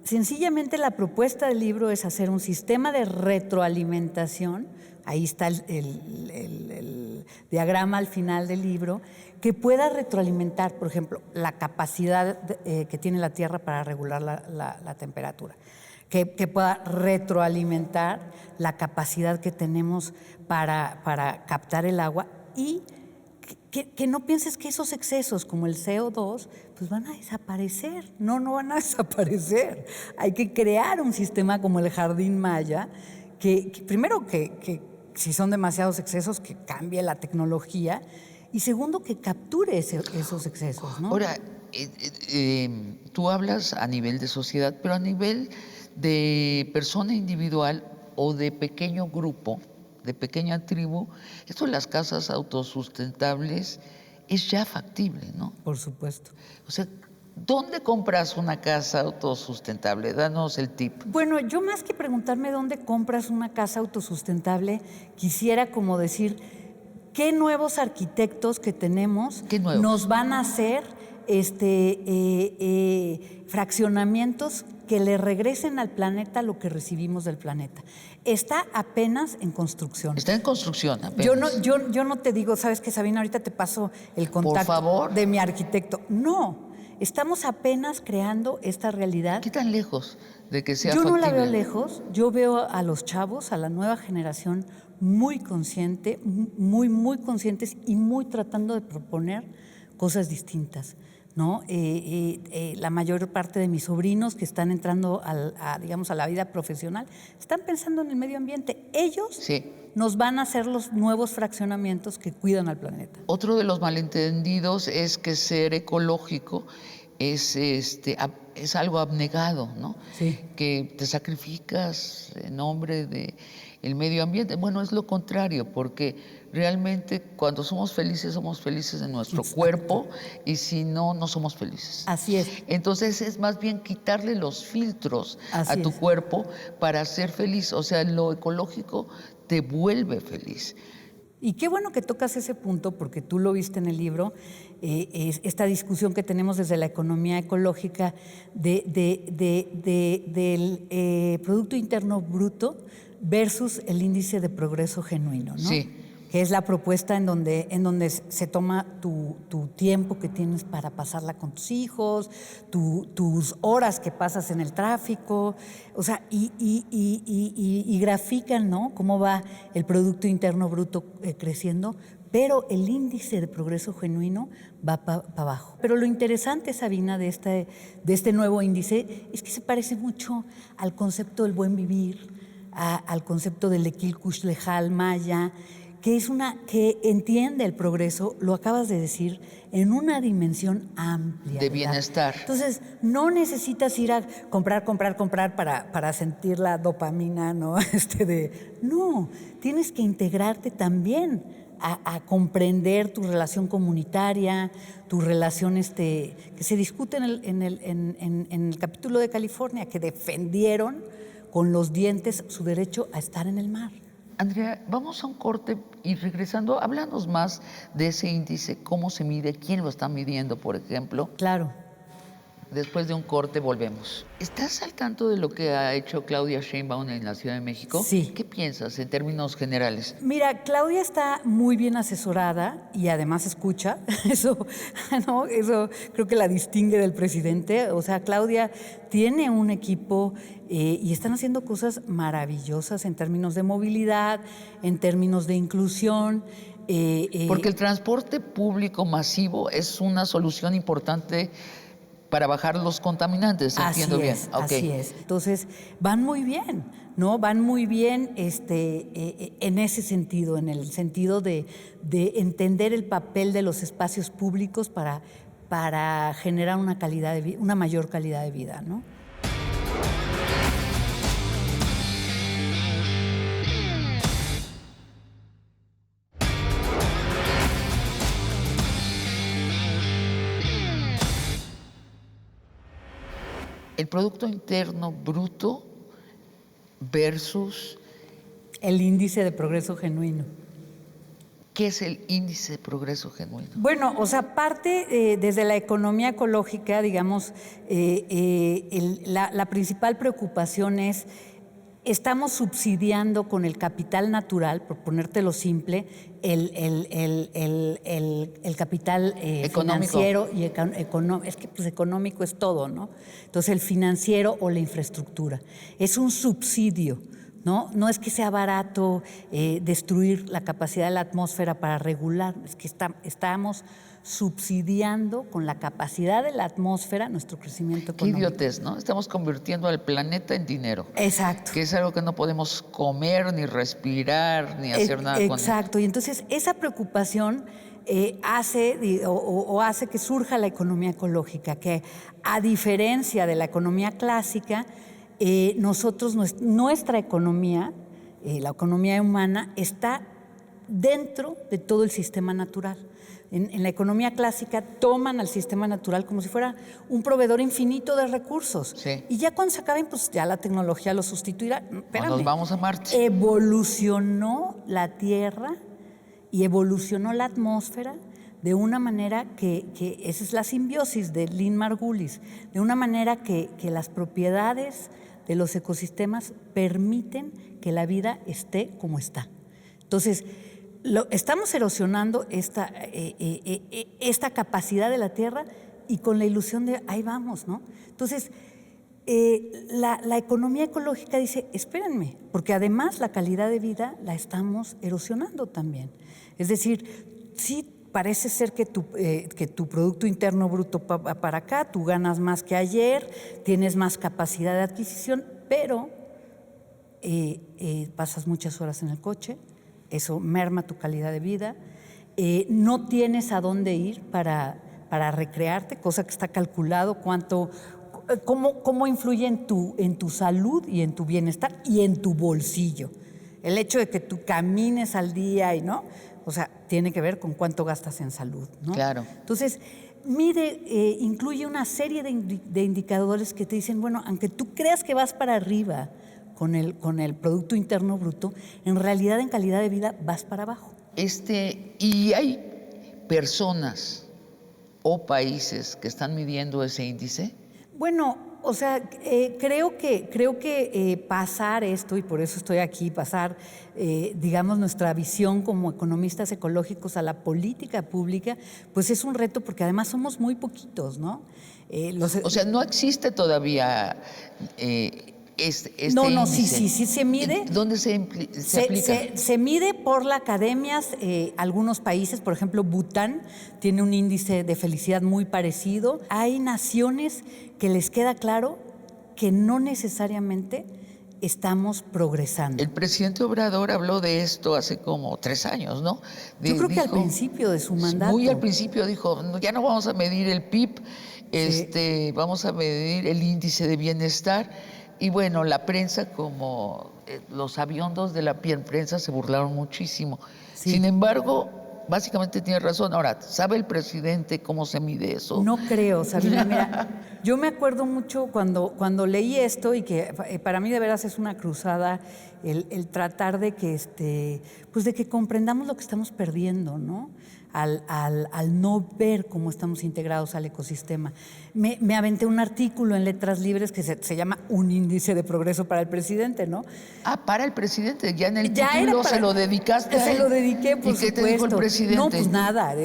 sencillamente la propuesta del libro es hacer un sistema de retroalimentación. Ahí está el diagrama al final del libro, que pueda retroalimentar, por ejemplo, la capacidad que tiene la Tierra para regular la temperatura. Que pueda retroalimentar la capacidad que tenemos para captar el agua y que no pienses que esos excesos como el CO2 pues van a desaparecer. No van a desaparecer. Hay que crear un sistema como el Jardín Maya que primero que si son demasiados excesos que cambie la tecnología y segundo que capture esos excesos, ¿no? Ahora, tú hablas a nivel de sociedad, pero a nivel de persona individual o de pequeño grupo, de pequeña tribu, esto de las casas autosustentables es ya factible, ¿no? Por supuesto. O sea, ¿dónde compras una casa autosustentable? Danos el tip. Bueno, yo más que preguntarme dónde compras una casa autosustentable, quisiera como decir, ¿qué nuevos arquitectos que tenemos nos van a hacer fraccionamientos que le regresen al planeta lo que recibimos del planeta? Está apenas en construcción. Está en construcción apenas. Yo no te digo, ¿sabes qué, Sabina? Ahorita te paso el contacto Por favor. de mi arquitecto. No, estamos apenas creando esta realidad. ¿Qué tan lejos de que sea factible? Yo no la veo lejos. Yo veo a los chavos, a la nueva generación, muy consciente, muy conscientes y muy tratando de proponer cosas distintas, ¿no? La mayor parte de mis sobrinos que están entrando digamos, a la vida profesional están pensando en el medio ambiente. Ellos nos van a hacer los nuevos fraccionamientos que cuidan al planeta. Otro de los malentendidos es que ser ecológico es algo abnegado, ¿no? Sí. Que te sacrificas en nombre de el medio ambiente. Bueno, es lo contrario, porque realmente cuando somos felices en nuestro cuerpo y si no, no somos felices. Así es. Entonces es más bien quitarle los filtros a tu cuerpo para ser feliz. O sea, lo ecológico te vuelve feliz. Y qué bueno que tocas ese punto, porque tú lo viste en el libro, esta discusión que tenemos desde la economía ecológica del Producto Interno Bruto versus el índice de progreso genuino, ¿no? Sí. Que es la propuesta en donde se toma tu tiempo que tienes para pasarla con tus hijos, tus horas que pasas en el tráfico, o sea, y grafican, ¿no? Cómo va el Producto Interno Bruto creciendo, pero el índice de progreso genuino va para abajo. Pero lo interesante, Sabina, de este nuevo índice es que se parece mucho al concepto del buen vivir, al concepto del Ekil Kush Lejal Maya, que entiende el progreso, lo acabas de decir, en una dimensión amplia. De bienestar. Entonces, no necesitas ir a comprar para sentir la dopamina, ¿no? No, tienes que integrarte también a comprender tu relación comunitaria, tu relación que se discute en el capítulo de California, que defendieron con los dientes su derecho a estar en el mar. Andrea, vamos a un corte y regresando, háblanos más de ese índice, cómo se mide, quién lo está midiendo, por ejemplo. Claro. Después de un corte volvemos. ¿Estás al tanto de lo que ha hecho Claudia Sheinbaum en la Ciudad de México? Sí. ¿Qué piensas en términos generales? Mira, Claudia está muy bien asesorada y además escucha. Eso, ¿no? Eso creo que la distingue del presidente. O sea, Claudia tiene un equipo y están haciendo cosas maravillosas en términos de movilidad, en términos de inclusión. Porque el transporte público masivo es una solución importante para bajar los contaminantes, entiendo bien. Así es. Entonces, van muy bien, ¿no? Van muy bien en ese sentido, en el sentido de entender el papel de los espacios públicos para generar una mayor calidad de vida, ¿no? El Producto Interno Bruto versus... El índice de progreso genuino. ¿Qué es el índice de progreso genuino? Bueno, o sea, parte desde la economía ecológica, digamos, la principal preocupación es, estamos subsidiando con el capital natural, por ponértelo simple, el capital financiero y económico. Es que pues, económico es todo, ¿no? Entonces, el financiero o la infraestructura. Es un subsidio, ¿no? No es que sea barato destruir la capacidad de la atmósfera para regular, es que estamos subsidiando con la capacidad de la atmósfera nuestro crecimiento económico. Qué idiotez, ¿no? Estamos convirtiendo al planeta en dinero. Exacto. Que es algo que no podemos comer, ni respirar, ni hacer nada con él. Exacto. Y entonces esa preocupación hace que surja la economía ecológica, que a diferencia de la economía clásica, nuestra economía, la economía humana, está dentro de todo el sistema natural. En la economía clásica toman al sistema natural como si fuera un proveedor infinito de recursos. Sí. Y ya cuando se acaben, pues ya la tecnología lo sustituirá. Espérame. Nos vamos a Marte. Evolucionó la Tierra y evolucionó la atmósfera de una manera que esa es la simbiosis de Lynn Margulis, de una manera que las propiedades de los ecosistemas permiten que la vida esté como está. Entonces, estamos erosionando esta capacidad de la Tierra y con la ilusión de ahí vamos, ¿no? Entonces, la economía ecológica dice, espérenme, porque además la calidad de vida la estamos erosionando también. Es decir, sí parece ser que tu Producto Interno Bruto para acá, tú ganas más que ayer, tienes más capacidad de adquisición, pero pasas muchas horas en el coche, eso merma tu calidad de vida, no tienes a dónde ir para recrearte, cosa que está calculado cómo influye en tu salud y en tu bienestar y en tu bolsillo. El hecho de que tú camines al día y no, o sea, tiene que ver con cuánto gastas en salud, ¿no? Claro. Entonces, incluye una serie de indicadores que te dicen, bueno, aunque tú creas que vas para arriba con el Producto Interno Bruto, en realidad en calidad de vida vas para abajo. Y hay personas o países que están midiendo ese índice. Bueno, o sea, creo que pasar esto, y por eso estoy aquí, digamos, nuestra visión como economistas ecológicos a la política pública, pues es un reto porque además somos muy poquitos, ¿no? O sea, no existe todavía No, índice. sí se mide. ¿Dónde se aplica? Se mide por las academias. Algunos países, por ejemplo, Bután tiene un índice de felicidad muy parecido. Hay naciones que les queda claro que no necesariamente estamos progresando. El presidente Obrador habló de esto hace como 3 años, ¿no? Yo creo que al principio de su mandato. Muy al principio dijo, ya no vamos a medir el PIB, vamos a medir el índice de bienestar. Y bueno, la prensa, como los aviondos de la prensa, se burlaron muchísimo. Sí. Sin embargo, básicamente tiene razón. Ahora, ¿sabe el presidente cómo se mide eso? No creo, Sabina. Mira, yo me acuerdo mucho cuando leí esto y que para mí de veras es una cruzada el tratar de que, pues de que comprendamos lo que estamos perdiendo, ¿no? Al no ver cómo estamos integrados al ecosistema. Me aventé un artículo en Letras Libres que se llama Un índice de progreso para el presidente, ¿no? Para el presidente, ya en el Ya título era se lo dedicaste a Se él. lo dediqué, por ¿Y qué supuesto. te dijo el presidente? No, pues nada.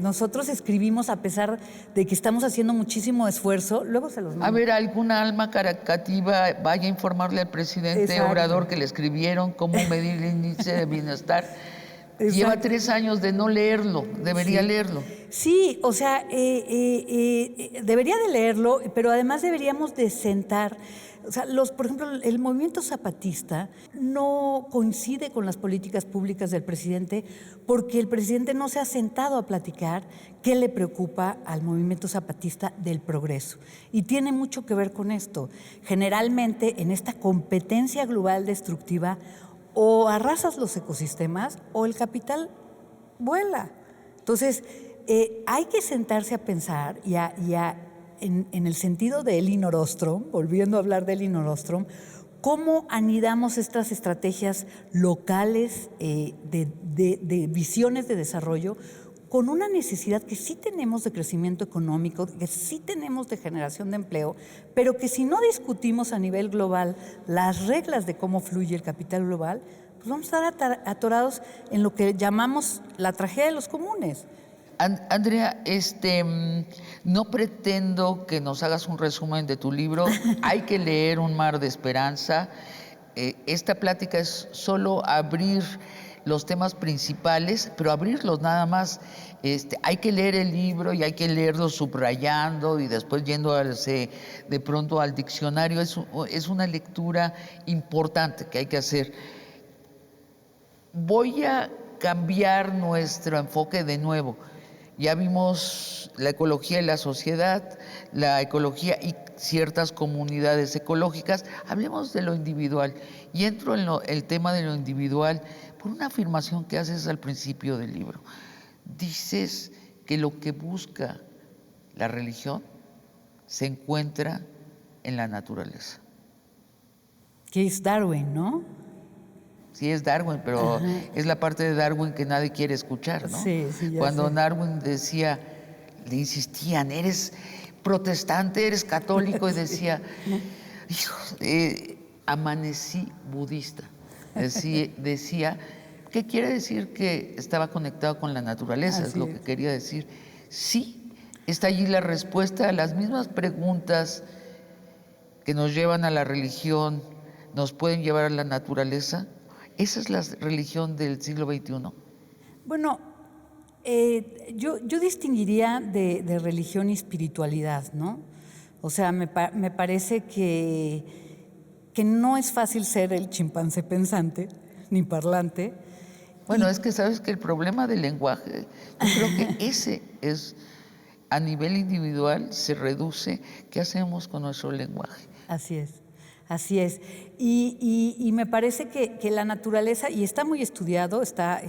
Nosotros escribimos a pesar de que estamos haciendo muchísimo esfuerzo. Luego se los mando. A ver, alguna alma caricativa vaya a informarle al presidente Exacto. Obrador que le escribieron cómo medir el índice de bienestar. Exacto. Lleva 3 años de no leerlo, debería leerlo. Sí, o sea, debería de leerlo, pero además deberíamos de sentar. O sea, por ejemplo, el movimiento zapatista no coincide con las políticas públicas del presidente porque el presidente no se ha sentado a platicar qué le preocupa al movimiento zapatista del progreso. Y tiene mucho que ver con esto. Generalmente, en esta competencia global destructiva, o arrasas los ecosistemas o el capital vuela. Entonces, hay que sentarse a pensar en el sentido de Elinor Ostrom, volviendo a hablar de Elinor Ostrom, cómo anidamos estas estrategias locales de visiones de desarrollo con una necesidad que sí tenemos de crecimiento económico, que sí tenemos de generación de empleo, pero que si no discutimos a nivel global las reglas de cómo fluye el capital global, pues vamos a estar atorados en lo que llamamos la tragedia de los comunes. Andrea, no pretendo que nos hagas un resumen de tu libro. Hay que leer Un mar de esperanza. Esta plática es solo abrir los temas principales, pero abrirlos nada más. Hay que leer el libro y hay que leerlo subrayando y después yendo de pronto al diccionario. Es una lectura importante que hay que hacer. Voy a cambiar nuestro enfoque de nuevo. Ya vimos la ecología y la sociedad, la ecología y ciertas comunidades ecológicas. Hablemos de lo individual. Y entro en el tema de lo individual por una afirmación que haces al principio del libro. Dices que lo que busca la religión se encuentra en la naturaleza. Que es Darwin, ¿no? Sí, es Darwin, pero Ajá. Es la parte de Darwin que nadie quiere escuchar, ¿no? Sí, ya Cuando sé. Darwin decía, le insistían, eres protestante, eres católico, y decía, hijo, amanecí budista. Decía, ¿qué quiere decir? Que estaba conectado con la naturaleza, es lo que quería decir. Sí, está allí la respuesta a las mismas preguntas que nos llevan a la religión, nos pueden llevar a la naturaleza. ¿Esa es la religión del siglo XXI? Bueno, yo distinguiría de religión y espiritualidad, ¿no? O sea, me parece que no es fácil ser el chimpancé pensante ni parlante. Bueno, es que sabes que el problema del lenguaje, yo creo que ese es, a nivel individual, se reduce. ¿Qué hacemos con nuestro lenguaje? Así es. Así es. Y me parece que la naturaleza, y está muy estudiado, está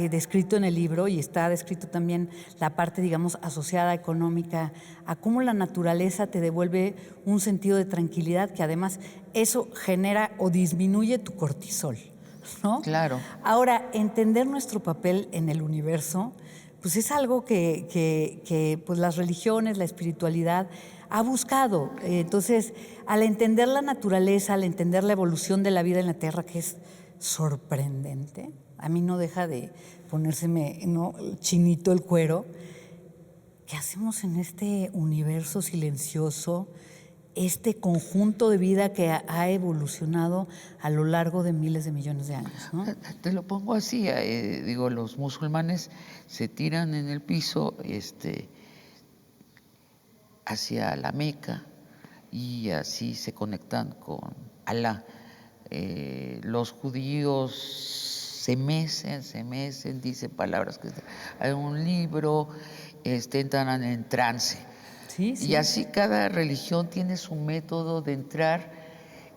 descrito en el libro y está descrito también la parte, digamos, asociada económica, a cómo la naturaleza te devuelve un sentido de tranquilidad que además eso genera o disminuye tu cortisol, ¿no? Claro. Ahora, entender nuestro papel en el universo, pues es algo que pues las religiones, la espiritualidad ha buscado. Entonces, al entender la naturaleza, al entender la evolución de la vida en la Tierra, que es sorprendente, a mí no deja de ponérseme, ¿no?, chinito el cuero. ¿Qué hacemos en este universo silencioso, este conjunto de vida que ha evolucionado a lo largo de miles de millones de años, ¿no? Te lo pongo así, digo, los musulmanes se tiran en el piso hacia la Meca y así se conectan con Alá. Los judíos se mecen, dicen palabras que hay un libro, entran en trance. Sí, sí. Y así cada religión tiene su método de entrar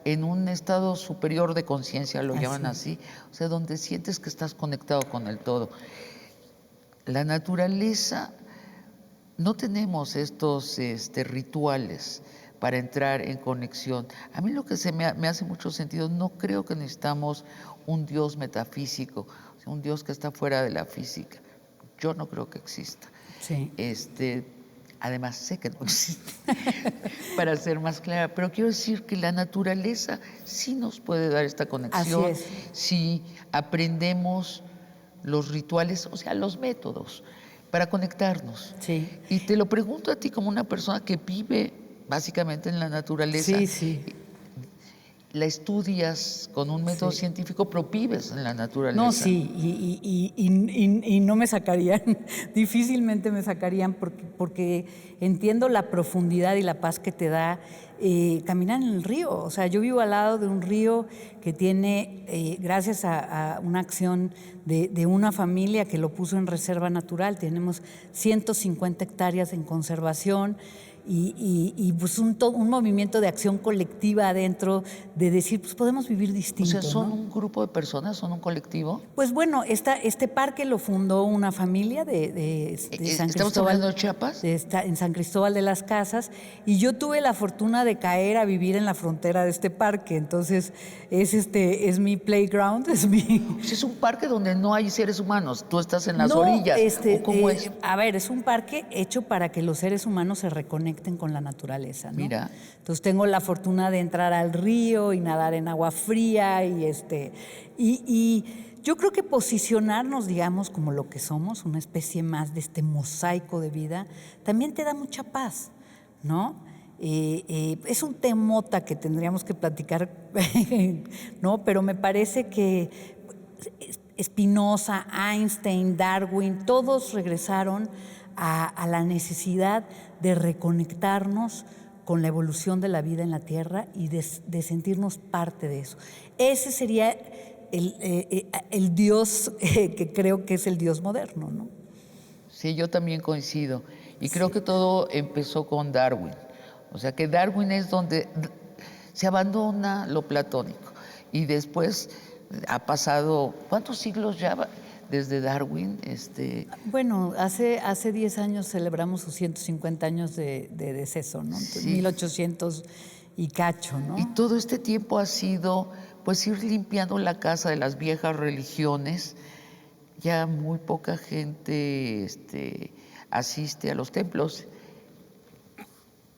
en un estado superior de conciencia, lo llaman así, o sea, donde sientes que estás conectado con el todo. La naturaleza, no tenemos estos rituales para entrar en conexión. A mí lo que me hace mucho sentido, no creo que necesitamos un Dios metafísico, un Dios que está fuera de la física. Yo no creo que exista. Sí. Además, sé que no existe, para ser más clara, pero quiero decir que la naturaleza sí nos puede dar esta conexión. Así es. Si aprendemos los rituales, o sea, los métodos para conectarnos. Sí. Y te lo pregunto a ti como una persona que vive básicamente en la naturaleza. Sí, sí. La estudias con un método científico, pero vives en la naturaleza. No, sí, y no me sacarían, difícilmente me sacarían porque entiendo la profundidad y la paz que te da caminar en el río. O sea, yo vivo al lado de un río que tiene, gracias a una acción de una familia que lo puso en reserva natural, tenemos 150 hectáreas en conservación. Y pues un movimiento de acción colectiva adentro, de decir, pues podemos vivir distinto. O sea, ¿son ¿no? un grupo de personas? ¿Son un colectivo? Pues bueno, este parque lo fundó una familia de San Cristóbal. ¿Estamos hablando de Chiapas? En San Cristóbal de las Casas. Y yo tuve la fortuna de caer a vivir en la frontera de este parque. Entonces, es mi playground, es mi... Es un parque donde no hay seres humanos. Tú estás en las orillas. ¿O cómo es? A ver, es un parque hecho para que los seres humanos se reconecten con la naturaleza, ¿no? Mira. Entonces tengo la fortuna de entrar al río y nadar en agua fría y yo creo que posicionarnos, digamos, como lo que somos, una especie más de este mosaico de vida, también te da mucha paz, ¿no? Es un temota que tendríamos que platicar, ¿no? Pero me parece que Spinoza, Einstein, Darwin, todos regresaron a la necesidad de reconectarnos con la evolución de la vida en la Tierra y de sentirnos parte de eso. Ese sería el Dios que creo que es el Dios moderno, ¿no? Sí, yo también coincido. Y creo que todo empezó con Darwin. O sea, que Darwin es donde se abandona lo platónico. Y después ha pasado, ¿cuántos siglos ya desde Darwin? Bueno, hace 10 años celebramos sus 150 años de deceso, ¿no? Sí. 1800 y cacho, ¿no? Y todo este tiempo ha sido, pues, ir limpiando la casa de las viejas religiones. Ya muy poca gente asiste a los templos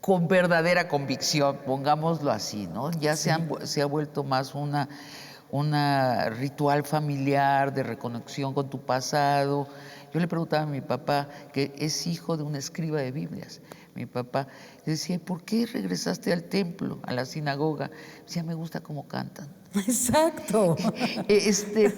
con verdadera convicción, pongámoslo así, ¿no? Ya Sí. se ha vuelto más una ritual familiar de reconexión con tu pasado. Yo le preguntaba a mi papá, que es hijo de un escriba de Biblias. Mi papá decía, ¿por qué regresaste al templo, a la sinagoga? Decía, me gusta cómo cantan. Exacto.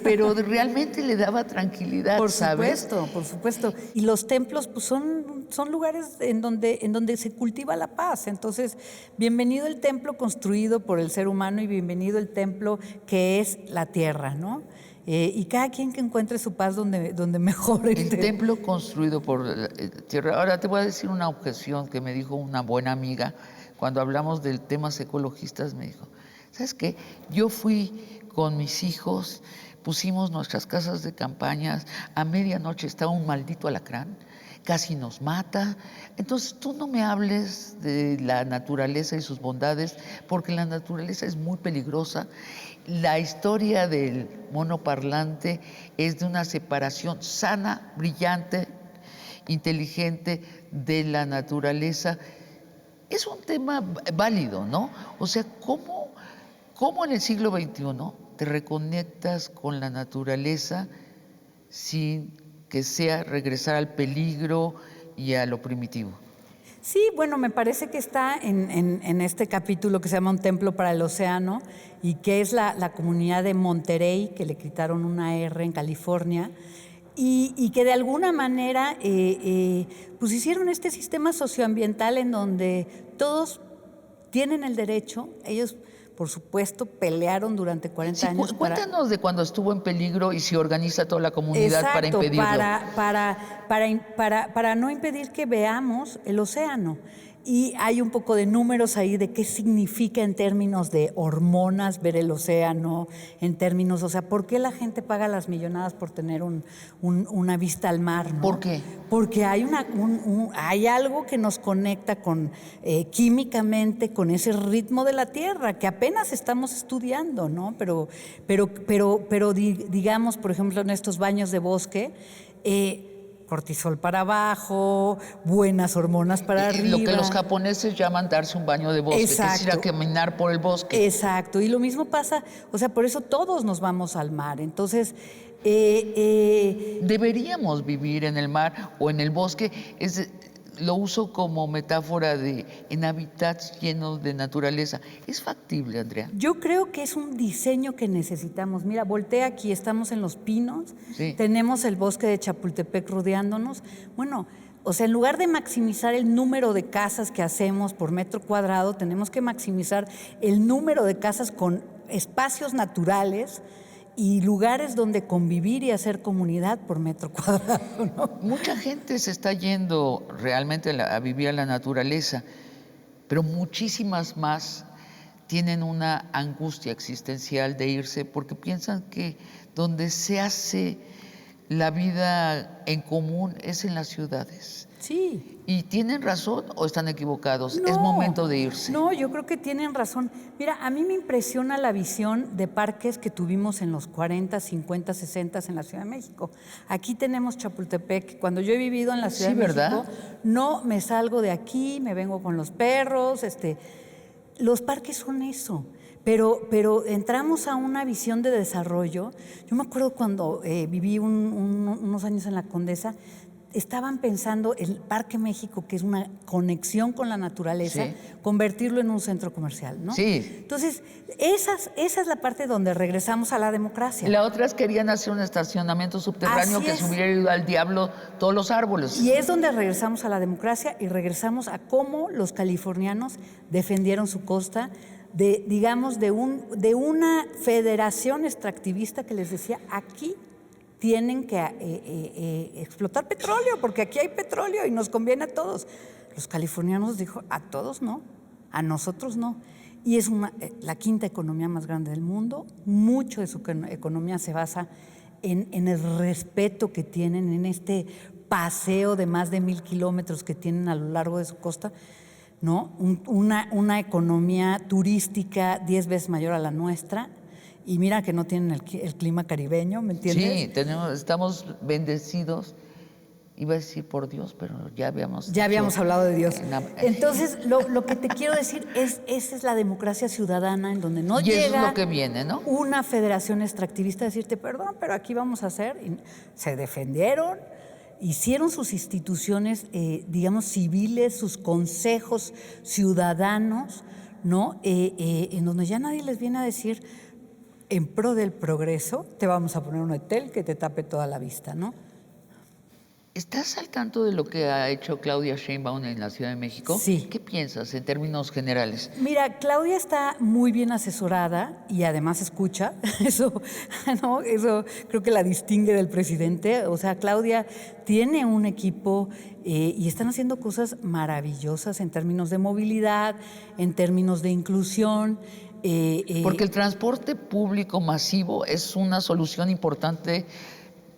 Pero realmente le daba tranquilidad, ¿sabes? Por supuesto. Y los templos pues son lugares en donde se cultiva la paz. Entonces, bienvenido el templo construido por el ser humano y bienvenido el templo que es la tierra, ¿no? Y cada quien que encuentre su paz donde mejor El templo construido por tierra. Ahora te voy a decir una objeción que me dijo una buena amiga cuando hablamos de temas ecologistas. Me dijo, ¿sabes qué? Yo fui con mis hijos, pusimos nuestras casas de campañas, a medianoche estaba un maldito alacrán, casi nos mata. Entonces tú no me hables de la naturaleza y sus bondades, porque la naturaleza es muy peligrosa. La historia del mono parlante es de una separación sana, brillante, inteligente de la naturaleza. Es un tema válido, ¿no? O sea, ¿cómo en el siglo XXI te reconectas con la naturaleza sin que sea regresar al peligro y a lo primitivo? Sí, bueno, me parece que está en este capítulo que se llama Un templo para el océano y que es la comunidad de Monterey, que le quitaron una R en California, y que de alguna manera pues hicieron este sistema socioambiental en donde todos tienen el derecho, ellos por supuesto pelearon durante 40 años. Cuéntanos de cuando estuvo en peligro y se organiza toda la comunidad para impedirlo. Para no impedir que veamos el océano. Y hay un poco de números ahí de qué significa en términos de hormonas ver el océano, en términos, o sea, ¿por qué la gente paga las millonadas por tener una vista al mar, ¿no? ¿Por qué? Porque hay, hay algo que nos conecta con, químicamente con ese ritmo de la Tierra, que apenas estamos estudiando, ¿no? Pero digamos, por ejemplo, en estos baños de bosque, cortisol para abajo, buenas hormonas para arriba. Lo que los japoneses llaman darse un baño de bosque, Exacto. que es ir a caminar por el bosque. Exacto, y lo mismo pasa, o sea, por eso todos nos vamos al mar. Entonces, deberíamos vivir en el mar o en el bosque. Lo uso como metáfora en hábitats llenos de naturaleza. ¿Es factible, Andrea? Yo creo que es un diseño que necesitamos. Mira, voltea aquí, estamos en Los Pinos, sí. Tenemos el bosque de Chapultepec rodeándonos. Bueno, o sea, en lugar de maximizar el número de casas que hacemos por metro cuadrado, tenemos que maximizar el número de casas con espacios naturales y lugares donde convivir y hacer comunidad por metro cuadrado, ¿no? Mucha gente se está yendo realmente a vivir a la naturaleza, pero muchísimas más tienen una angustia existencial de irse porque piensan que donde se hace la vida en común es en las ciudades. Sí. ¿Y tienen razón o están equivocados? No, es momento de irse. No, yo creo que tienen razón. Mira, a mí me impresiona la visión de parques que tuvimos en los 40, 50, 60 en la Ciudad de México. Aquí tenemos Chapultepec. Cuando yo he vivido en la Ciudad de ¿verdad? México, no me salgo de aquí, me vengo con los perros. Los parques son eso. Pero entramos a una visión de desarrollo. Yo me acuerdo cuando viví unos años en la Condesa, estaban pensando el Parque México, que es una conexión con la naturaleza, sí, convertirlo en un centro comercial, ¿no? Sí. Entonces, esa es la parte donde regresamos a la democracia. La otra es querían hacer un estacionamiento subterráneo que se hubiera ido al diablo todos los árboles. Y es donde regresamos a la democracia y regresamos a cómo los californianos defendieron su costa de una federación extractivista que les decía, aquí tienen que explotar petróleo, porque aquí hay petróleo y nos conviene a todos. Los californianos dijo, a todos no, a nosotros no. Y es la quinta economía más grande del mundo. Mucho de su economía se basa en el respeto que tienen, en este paseo de más de 1,000 kilómetros que tienen a lo largo de su costa, ¿no? Una economía turística 10 veces mayor a la nuestra. Y mira que no tienen el clima caribeño, ¿me entiendes? Sí, estamos bendecidos. Iba a decir por Dios, pero ya habíamos hablado de Dios. Entonces, lo que te quiero decir esa es la democracia ciudadana, en donde no llega eso es lo que viene, ¿no? Una federación extractivista a decirte, perdón, pero aquí vamos a hacer. Y se defendieron, hicieron sus instituciones, digamos, civiles, sus consejos ciudadanos, ¿no? En donde ya nadie les viene a decir, en pro del progreso, te vamos a poner un hotel que te tape toda la vista, ¿no? ¿Estás al tanto de lo que ha hecho Claudia Sheinbaum en la Ciudad de México? Sí. ¿Qué piensas en términos generales? Mira, Claudia está muy bien asesorada y además escucha. Eso creo que la distingue del presidente. O sea, Claudia tiene un equipo y están haciendo cosas maravillosas en términos de movilidad, en términos de inclusión. Porque el transporte público masivo es una solución importante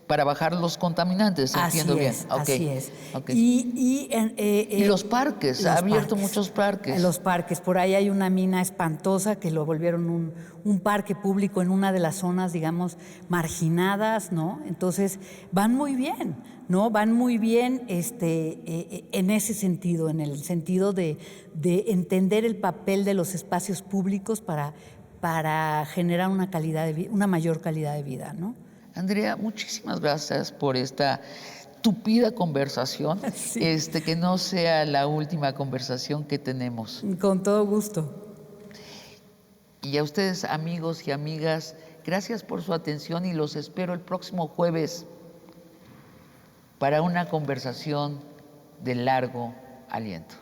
para bajar los contaminantes, entiendo bien. Así es. Okay. Y los parques, ha abierto muchos parques. Los parques, por ahí hay una mina espantosa que lo volvieron un parque público en una de las zonas, digamos, marginadas, ¿no? Entonces, van muy bien, ¿no? Van muy bien en ese sentido, en el sentido de entender el papel de los espacios públicos para generar una mayor calidad de vida, ¿no? Andrea, muchísimas gracias por esta tupida conversación, sí. Que no sea la última conversación que tenemos. Con todo gusto. Y a ustedes, amigos y amigas, gracias por su atención y los espero el próximo jueves para una conversación de largo aliento.